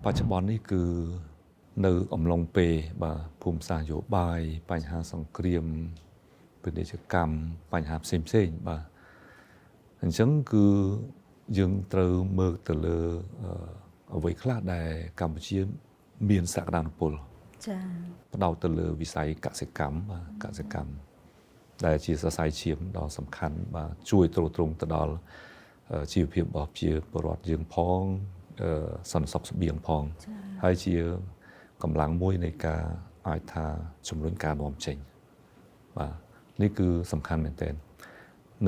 បច្ចុប្បន្ននេះគឺនៅអំឡុងពេលបាទភូមិសាស្ត្រនយោបាយបញ្ហាសង្គ្រាមពាណិជ្ជកម្មបញ្ហាផ្សេងបាទអញ្ចឹងគឺយើងត្រូវមើលទៅលើអ្វីខ្លះដែលកម្ពុជាមានសក្តានុពលចា៎ផ្ដោតទៅលើវិស័យកសិកម្មបាទកសិកម្មដែលជាសរសៃឈាមដ៏សំខាន់បាទជួយទ្រទ្រង់ទៅដល់ជីវភាពរបស់ប្រជាពលរដ្ឋយើងផងសន្តិសុខស្បៀងផងហើយជាកម្លាំងមួយនៃការអាចថាជំរុញការនាំចេញបាទនេះគឺសំខាន់មែនទែន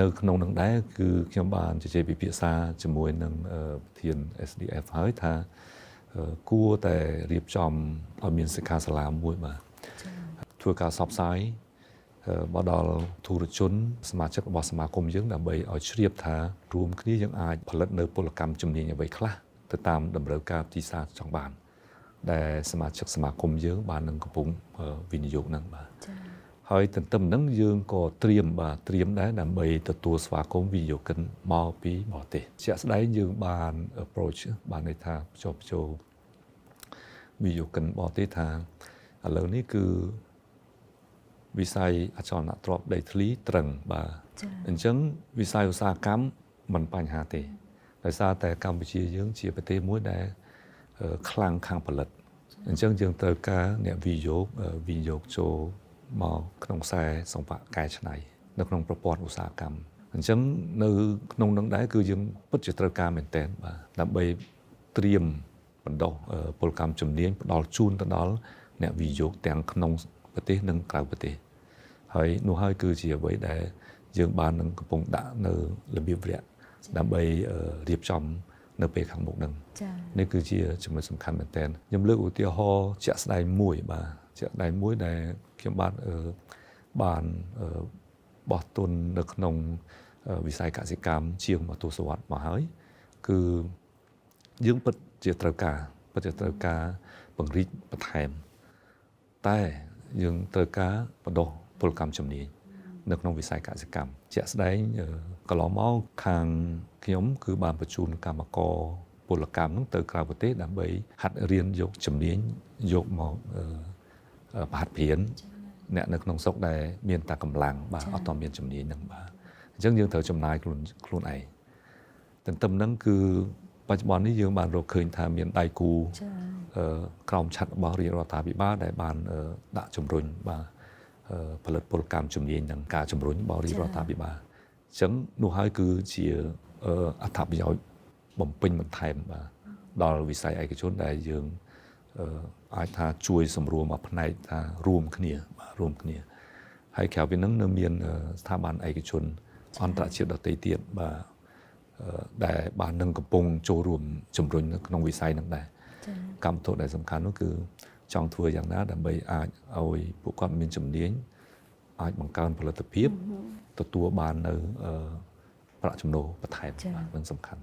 នៅក្នុងនឹងដែរគឺខ្ញុំបានជជែកពិភាក្សាជាមួយនឹងប្រធាន SDF ហើយថាគួរតែរៀបចំឲ្យមានសិក្ខាសាលាមួយបាទធ្វើការផ្សព្វផ្សាយមកដល់ធុរជនសមាជិករបស់សមាគមយើងដើម្បីឲ្យជ្រាបថារួមគ្នាយើងអាចផលិតនៅពលកម្មជំនាញអ្វីខ្លះទៅតាមតម្រូវការទីផ្សារចង់បានដែលសមាជិកសមាគមយើងបាននឹងកំពុងវិនិយោគនឹងបាទហើយទន្ទឹមនឹងយើងក៏ត្រៀមដែរដើម្បីទទួលស្វាគមន៍វិនិយោគិនមកពីបរទេសជាក់ស្ដែងយើងបាន approach បានន័យថាភ្ជាប់ចូលវិនិយោគិនបរទេសថាឥឡូវនេះគឺវិស័យអចលនទ្រព្យដីធ្លីត្រឹងបាទអញ្ចឹងវិស័យឧស្សាហកម្មមិនបញ្ហាទេដោយសារតែកម្ពុជាយើងជាប្រទេសមួយដែលខ្លាំងខាងផលិតអញ្ចឹងយើងត្រូវការអ្នកវិនិយោគចូលមកក្នុងខ្សែសង្វាក់កែច្នៃនៅក្នុងប្រព័ន្ធឧស្សាហកម្មអញ្ចឹងនៅក្នុងនឹងដែរគឺយើងពិតជាត្រូវការមែនទែនបាទដើម្បីត្រៀមបណ្ដុះពលកម្មជំនាញផ្ដល់ជូនទៅដល់អ្នកវិនិយោគទាំងក្នុងប្រទេសនិងក្រៅប្រទេសហើយនោះហើយគឺជាអ្វីដែលយើងបាននឹងកំពុងដាក់នៅរបៀបវគ្គដើម្បីរៀបចំនៅពេលខាងមុខនឹងនេះគឺជាចំណុចសំខាន់មែនទែនខ្ញុំលើកឧទាហរណ៍ជាក់ស្ដែងមួយបាទជាក់ស្ដែងមួយដែលខ្ញុំបានបោះទុននៅក្នុងវិស័យកសិកម្មជាង1ទសវត្សរ៍មកហើយគឺយើងពិតជាត្រូវការពង្រីកបន្ថែមតែយើងត្រូវការបដិពលកម្មជំនាញនៅក្នុងវិស័យកសិកម្មជាក់ស្ដែងកន្លងមកខាងខ្ញុំគឺបានបញ្ជូនកម្មករពលកម្មនឹងទៅក្រៅប្រទេសដើម្បីហាត់រៀនយកជំនាញយកមកប្រហាត់ព្រៀនអ្នកនៅក្នុងស្រុកដែលមានតែកម្លាំងបាទអត់តមានជំនាញនឹងបាទអញ្ចឹងយើងត្រូវចំណាយខ្លួនឯងទន្ទឹមនឹងគឺបច្ចុប្បន្ននេះយើងបានរកឃើញថាមានដៃគូក្រោមឆ័ត្ររបស់រាជរដ្ឋាភិបាលដែលបានដាក់ជំរុញបាទផលិតពលកម្មជំនាញនិងការជំរុញរបស់រាជរដ្ឋាភិបាលអញ្ចឹងនោះហើយគឺជាអត្ថប្រយោជន៍បំពេញបន្ថែមបាទដល់វិស័យឯកជនដែលយើងអាចថាជួយសម្រួលមកផ្នែកថារួមគ្នាហើយក្រៅពីនឹងនៅមានស្ថាប័នឯកជនអន្តរជាតិដទៃទៀតបាទដែលបាននឹងកំពុងចូលរួមជំរុញនៅក្នុងវិស័យនឹងដែរកម្មវិធីដែលសំខាន់នោះគឺចង់ធ្វើយ៉ាងណាដើម្បីអាចឲ្យពួកគាត់មានជំនាញអាចបង្កើនផលិតភាពទទួលបាននៅប្រាក់ចំណូលបន្ថែមបាទនឹងសំខាន់